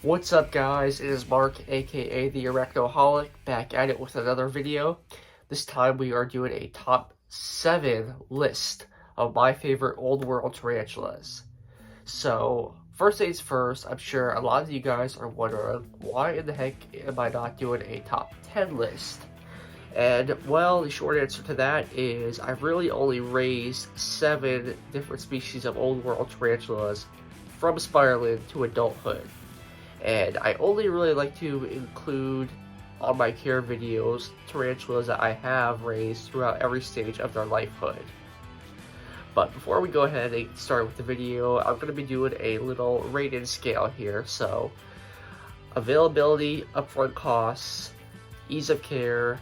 What's up, guys? It is Mark, aka the Arachnoholic, back at it with another video. This time we are doing a top 7 list of my favorite old world tarantulas. So, first things first, I'm sure a lot of you guys are wondering, why in the heck am I not doing a top 10 list? And, well, the short answer to that is I've really only raised 7 different species of old world tarantulas from spiraling to adulthood. And I only really like to include on my care videos tarantulas that I have raised throughout every stage of their lifehood. But before we go ahead and start with the video, I'm going to be doing a little rating scale here. So, availability, upfront costs, ease of care,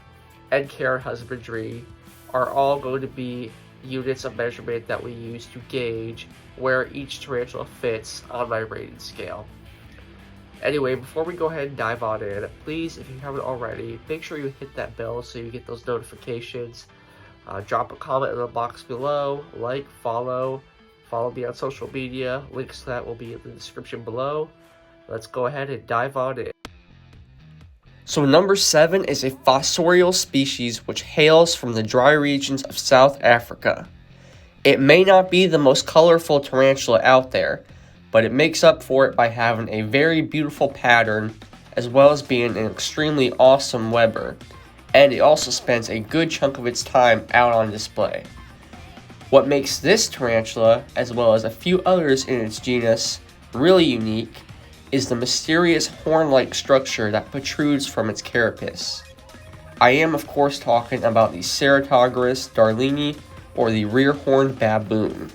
and care husbandry are all going to be units of measurement that we use to gauge where each tarantula fits on my rating scale. Anyway, before we go ahead and dive on in, please, if you haven't already, make sure you hit that bell so you get those notifications. Drop a comment in the box below, follow me on social media. Links to that will be in the description below. Let's go ahead and dive on in. So number 7 is a fossorial species which hails from the dry regions of South Africa. It may not be the most colorful tarantula out there, but it makes up for it by having a very beautiful pattern as well as being an extremely awesome webber, and it also spends a good chunk of its time out on display. What makes this tarantula, as well as a few others in its genus, really unique is the mysterious horn-like structure that protrudes from its carapace. I am of course talking about the Ceratogyrus darlini, or the rear-horned baboon.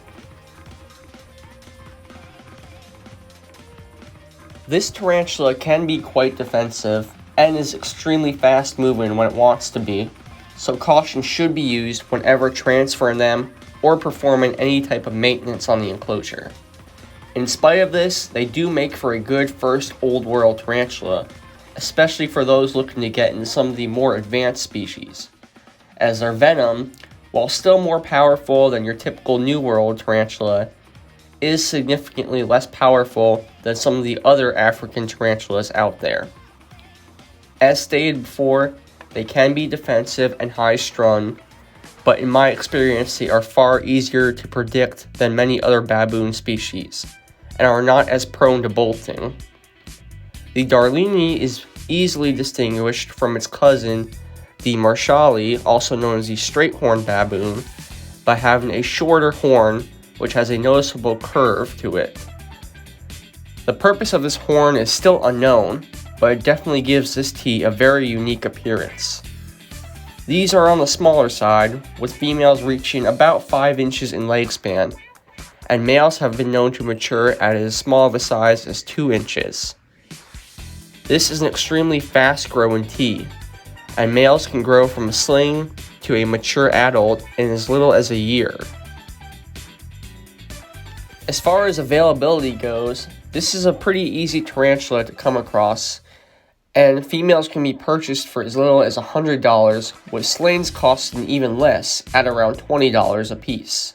This tarantula can be quite defensive and is extremely fast moving when it wants to be, so caution should be used whenever transferring them or performing any type of maintenance on the enclosure. In spite of this, they do make for a good first old world tarantula, especially for those looking to get into some of the more advanced species, as their venom, while still more powerful than your typical New World tarantula, is significantly less powerful than some of the other African tarantulas out there. As stated before, they can be defensive and high-strung, but in my experience they are far easier to predict than many other baboon species, and are not as prone to bolting. The Darlini is easily distinguished from its cousin, the Marshalli, also known as the straight-horned baboon, by having a shorter horn which has a noticeable curve to it. The purpose of this horn is still unknown, but it definitely gives this tea a very unique appearance. These are on the smaller side, with females reaching about 5 inches in leg span, and males have been known to mature at as small of a size as 2 inches. This is an extremely fast-growing tea, and males can grow from a sling to a mature adult in as little as a year. As far as availability goes, this is a pretty easy tarantula to come across, and females can be purchased for as little as $100, with slings costing even less at around $20 a piece.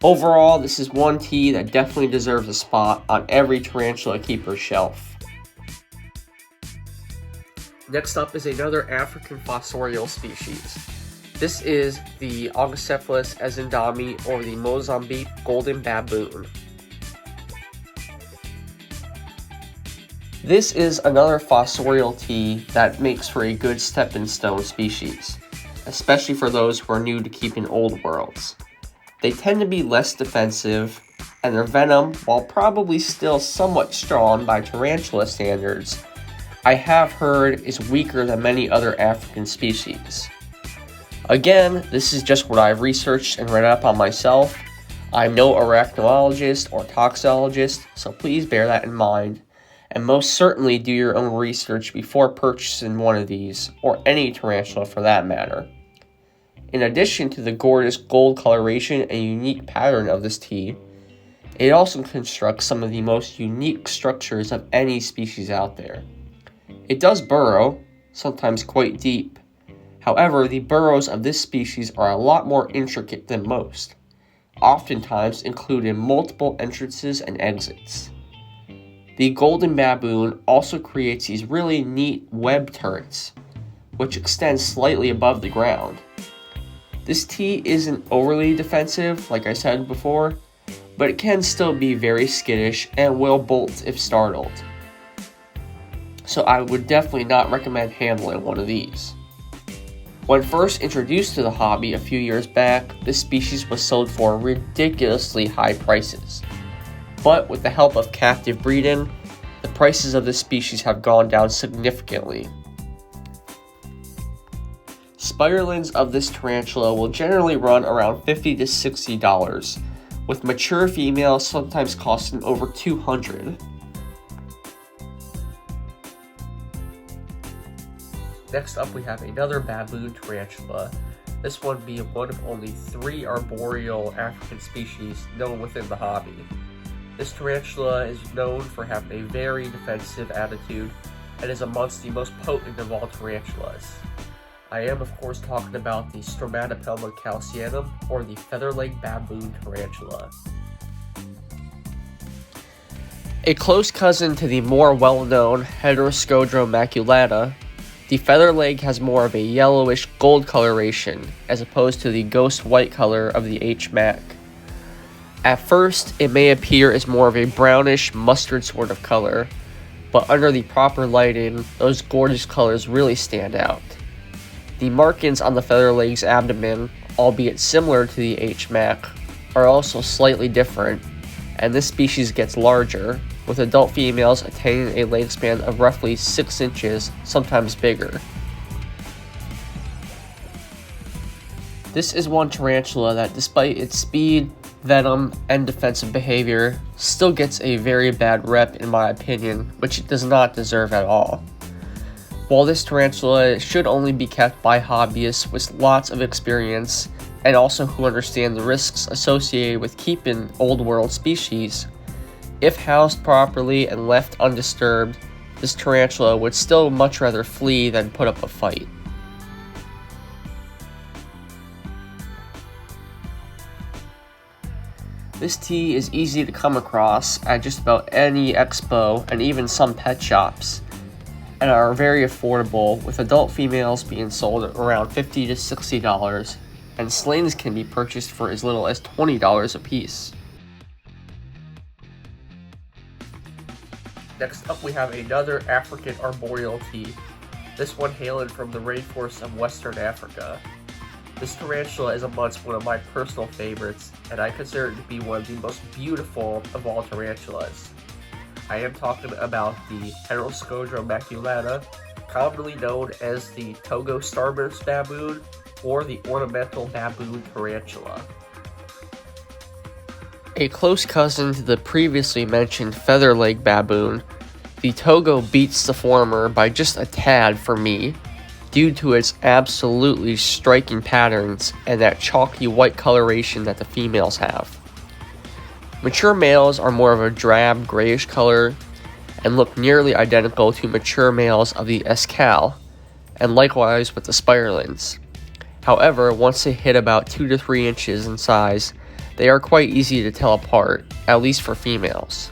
Overall, this is one tea that definitely deserves a spot on every tarantula keeper's shelf. Next up is another African fossorial species. This is the Oncocephalus ezendami, or the Mozambique golden baboon. This is another fossorial tea that makes for a good stepping stone species, especially for those who are new to keeping old worlds. They tend to be less defensive, and their venom, while probably still somewhat strong by tarantula standards, I have heard is weaker than many other African species. Again, this is just what I've researched and read up on myself. I'm no arachnologist or toxologist, so please bear that in mind, and most certainly do your own research before purchasing one of these, or any tarantula for that matter. In addition to the gorgeous gold coloration and unique pattern of this tea, it also constructs some of the most unique structures of any species out there. It does burrow, sometimes quite deep. However, the burrows of this species are a lot more intricate than most, oftentimes including multiple entrances and exits. The golden baboon also creates these really neat web turrets, which extend slightly above the ground. This T isn't overly defensive, like I said before, but it can still be very skittish and will bolt if startled. So I would definitely not recommend handling one of these. When first introduced to the hobby a few years back, this species was sold for ridiculously high prices. But with the help of captive breeding, the prices of this species have gone down significantly. Spiderlings of this tarantula will generally run around $50 to $60, with mature females sometimes costing over $200. Next up we have another baboon tarantula, this one being one of only 3 arboreal African species known within the hobby. This tarantula is known for having a very defensive attitude and is amongst the most potent of all tarantulas. I am of course talking about the Stromatopelma calcianum, or the feather-leg baboon tarantula. A close cousin to the more well-known Heteroskodra maculata, the feather leg has more of a yellowish gold coloration as opposed to the ghost white color of the H. mac. At first, it may appear as more of a brownish mustard sort of color, but under the proper lighting, those gorgeous colors really stand out. The markings on the feather leg's abdomen, albeit similar to the H. mac, are also slightly different, and this species gets larger, with adult females attaining a leg span of roughly 6 inches, sometimes bigger. This is one tarantula that, despite its speed, venom, and defensive behavior, still gets a very bad rep in my opinion, which it does not deserve at all. While this tarantula should only be kept by hobbyists with lots of experience, and also who understand the risks associated with keeping old world species, if housed properly and left undisturbed, this tarantula would still much rather flee than put up a fight. This tea is easy to come across at just about any expo and even some pet shops, and are very affordable, with adult females being sold at around $50 to $60, and slings can be purchased for as little as $20 a piece. Next up we have another African arboreal tea, this one hailing from the rainforests of Western Africa. This tarantula is amongst one of my personal favorites, and I consider it to be one of the most beautiful of all tarantulas. I am talking about the Heteroskodra maculata, commonly known as the Togo starburst baboon, or the ornamental baboon tarantula. A close cousin to the previously mentioned feather-leg baboon, the Togo beats the former by just a tad for me, due to its absolutely striking patterns and that chalky white coloration that the females have. Mature males are more of a drab grayish color and look nearly identical to mature males of the Escal, and likewise with the spiderlings. However, once they hit about 2 to 3 inches in size, they are quite easy to tell apart, at least for females.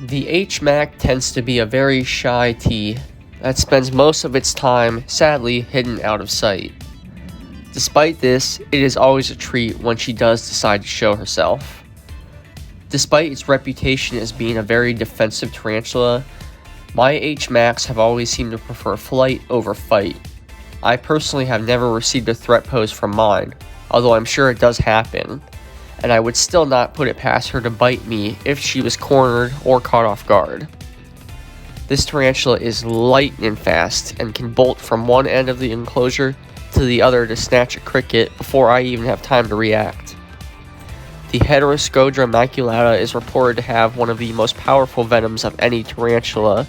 The H. mac tends to be a very shy tea that spends most of its time, sadly, hidden out of sight. Despite this, it is always a treat when she does decide to show herself. Despite its reputation as being a very defensive tarantula, my H. macs have always seemed to prefer flight over fight. I personally have never received a threat pose from mine, although I'm sure it does happen, and I would still not put it past her to bite me if she was cornered or caught off guard. This tarantula is lightning fast and can bolt from one end of the enclosure to the other to snatch a cricket before I even have time to react. The Heteroskodra maculata is reported to have one of the most powerful venoms of any tarantula,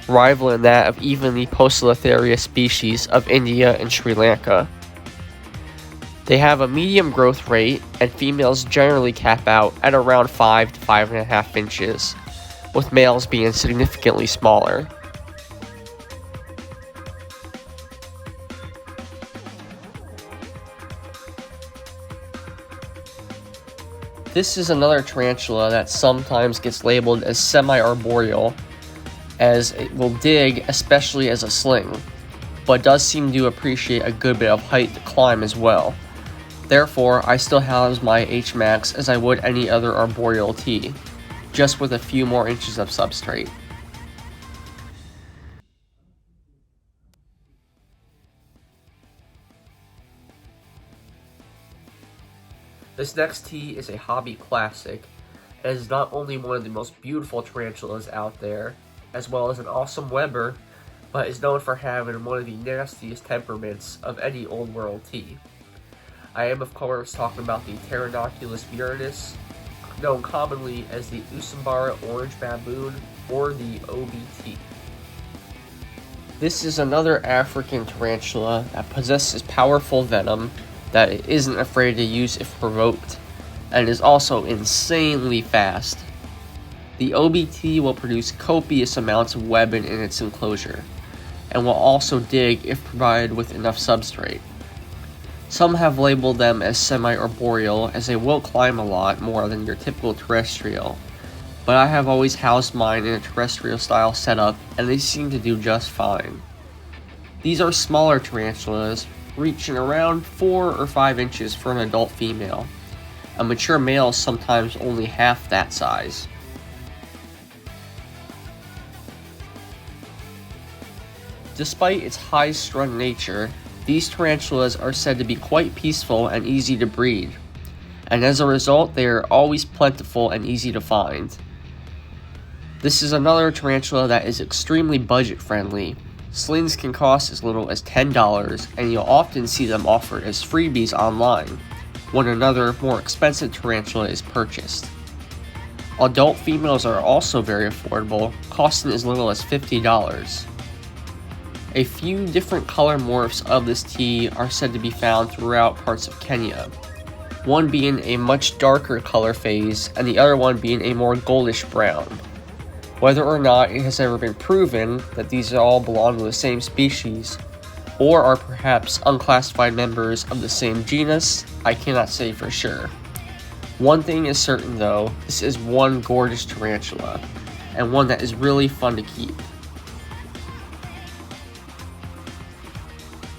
rivaling that of even the Poecilotheria species of India and Sri Lanka. They have a medium growth rate, and females generally cap out at around 5 to 5.5 inches, with males being significantly smaller. This is another tarantula that sometimes gets labeled as semi-arboreal, as it will dig especially as a sling, but does seem to appreciate a good bit of height to climb as well. Therefore, I still house my H max as I would any other arboreal T, just with a few more inches of substrate. This next T is a hobby classic, and is not only one of the most beautiful tarantulas out there, as well as an awesome webber, but is known for having one of the nastiest temperaments of any Old World T. I am of course talking about the Tarantulas viridis, known commonly as the Usambara orange baboon or the OBT. This is another African tarantula that possesses powerful venom that it isn't afraid to use if provoked, and is also insanely fast. The OBT will produce copious amounts of webbing in its enclosure, and will also dig if provided with enough substrate. Some have labeled them as semi-arboreal, as they will climb a lot more than your typical terrestrial, but I have always housed mine in a terrestrial style setup, and they seem to do just fine. These are smaller tarantulas, reaching around 4 or 5 inches for an adult female. A mature male is sometimes only half that size. Despite its high-strung nature, these tarantulas are said to be quite peaceful and easy to breed, and as a result they are always plentiful and easy to find. This is another tarantula that is extremely budget-friendly. Slings can cost as little as $10, and you'll often see them offered as freebies online, when another, more expensive tarantula is purchased. Adult females are also very affordable, costing as little as $50. A few different color morphs of this T are said to be found throughout parts of Kenya, one being a much darker color phase, and the other one being a more goldish brown. Whether or not it has ever been proven that these all belong to the same species, or are perhaps unclassified members of the same genus, I cannot say for sure. One thing is certain though, this is one gorgeous tarantula, and one that is really fun to keep.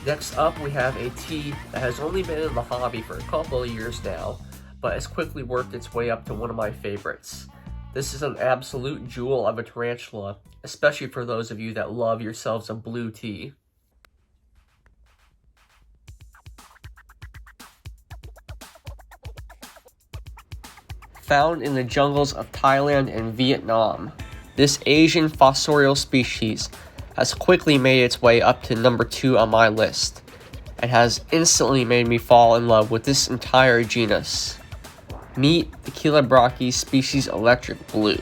Next up, we have a T that has only been in the hobby for a couple of years now, but has quickly worked its way up to one of my favorites. This is an absolute jewel of a tarantula, especially for those of you that love yourselves a blue T. Found in the jungles of Thailand and Vietnam, this Asian fossorial species has quickly made its way up to number 2 on my list, and has instantly made me fall in love with this entire genus. Meet the Chilobrachys species Electric Blue.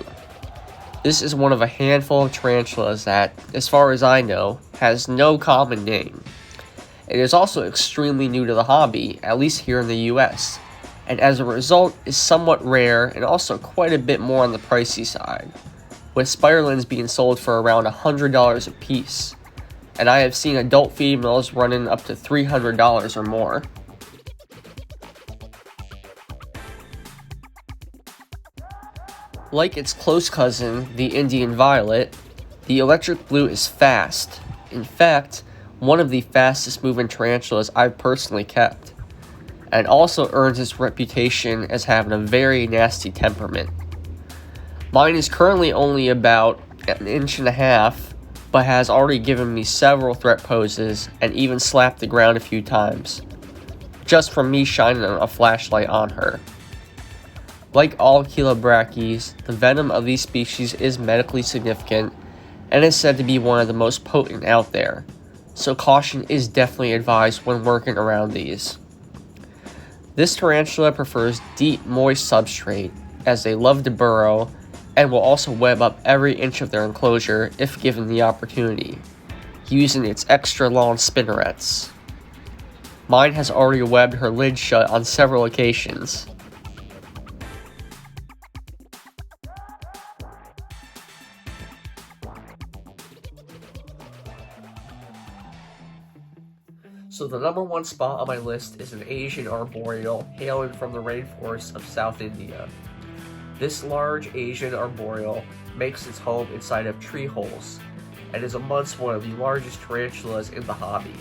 This is one of a handful of tarantulas that, as far as I know, has no common name. It is also extremely new to the hobby, at least here in the US, and as a result is somewhat rare and also quite a bit more on the pricey side, with spiderlings being sold for around $100 a piece, and I have seen adult females running up to $300 or more. Like its close cousin, the Indian Violet, the Electric Blue is fast. In fact, one of the fastest moving tarantulas I've personally kept, and also earns its reputation as having a very nasty temperament. Mine is currently only about 1.5 inches, but has already given me several threat poses and even slapped the ground a few times, just from me shining a flashlight on her. Like all Chilobrachys, the venom of these species is medically significant and is said to be one of the most potent out there, so caution is definitely advised when working around these. This tarantula prefers deep, moist substrate, as they love to burrow, and will also web up every inch of their enclosure if given the opportunity, using its extra long spinnerets. Mine has already webbed her lid shut on several occasions. So the number one spot on my list is an Asian arboreal hailing from the rainforests of South India. This large Asian arboreal makes its home inside of tree holes and is amongst one of the largest tarantulas in the hobby.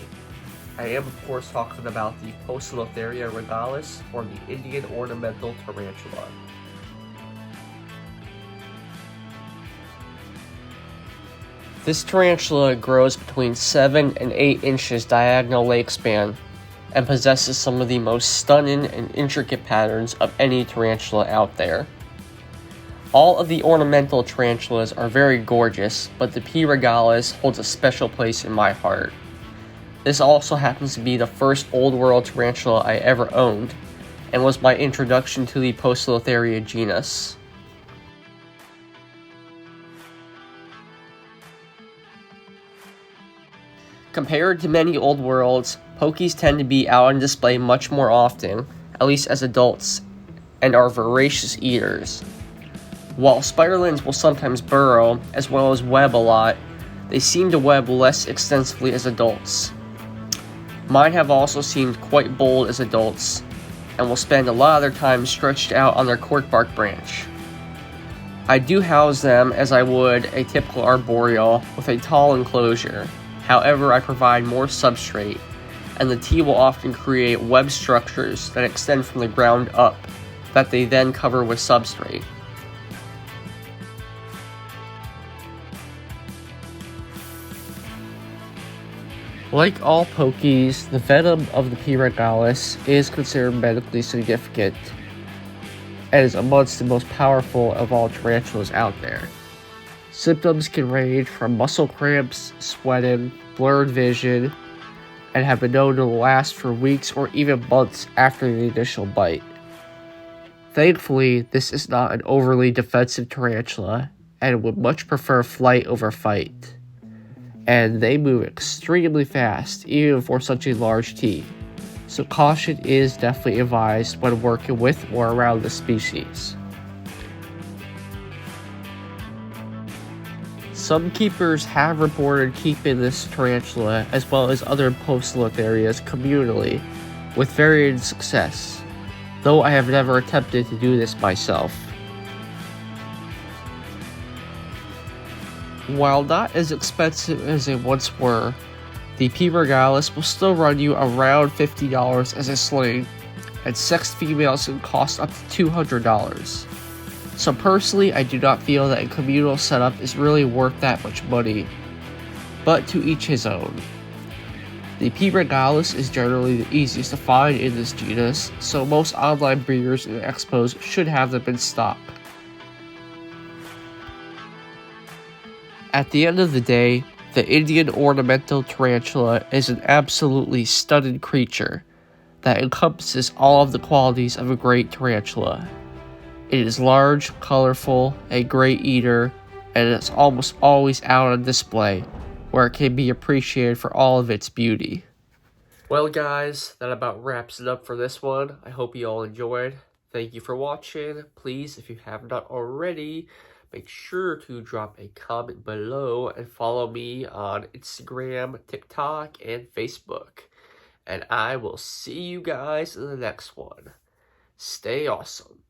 I am of course talking about the Poecilotheria regalis, or the Indian ornamental tarantula. This tarantula grows between 7 and 8 inches diagonal leg span and possesses some of the most stunning and intricate patterns of any tarantula out there. All of the ornamental tarantulas are very gorgeous, but the P. regalis holds a special place in my heart. This also happens to be the first Old World tarantula I ever owned, and was my introduction to the Poecilotheria genus. Compared to many Old Worlds, pokies tend to be out on display much more often, at least as adults, and are voracious eaters. While spiderlings will sometimes burrow, as well as web a lot, they seem to web less extensively as adults. Mine have also seemed quite bold as adults, and will spend a lot of their time stretched out on their corkbark branch. I do house them as I would a typical arboreal with a tall enclosure. However, I provide more substrate, and the tea will often create web structures that extend from the ground up, that they then cover with substrate. Like all pokies, the venom of the P. regalis is considered medically significant, and is amongst the most powerful of all tarantulas out there. Symptoms can range from muscle cramps, sweating, blurred vision, and have been known to last for weeks or even months after the initial bite. Thankfully, this is not an overly defensive tarantula, and would much prefer flight over fight. And they move extremely fast, even for such a large team, so caution is definitely advised when working with or around the species. Some keepers have reported keeping this tarantula, as well as other Poecilotherias, communally, with varying success, though I have never attempted to do this myself. While not as expensive as they once were, the P. regalis will still run you around $50 as a sling, and sexed females can cost up to $200. So personally, I do not feel that a communal setup is really worth that much money, but to each his own. The P. regalis is generally the easiest to find in this genus, so most online breeders and expos should have them in stock. At the end of the day, the Indian ornamental tarantula is an absolutely stunning creature that encompasses all of the qualities of a great tarantula. It is large, colorful, a great eater, and it's almost always out on display, where it can be appreciated for all of its beauty. Well guys, that about wraps it up for this one. I hope you all enjoyed. Thank you for watching. Please, if you have not already, make sure to drop a comment below and follow me on Instagram, TikTok, and Facebook. And I will see you guys in the next one. Stay awesome.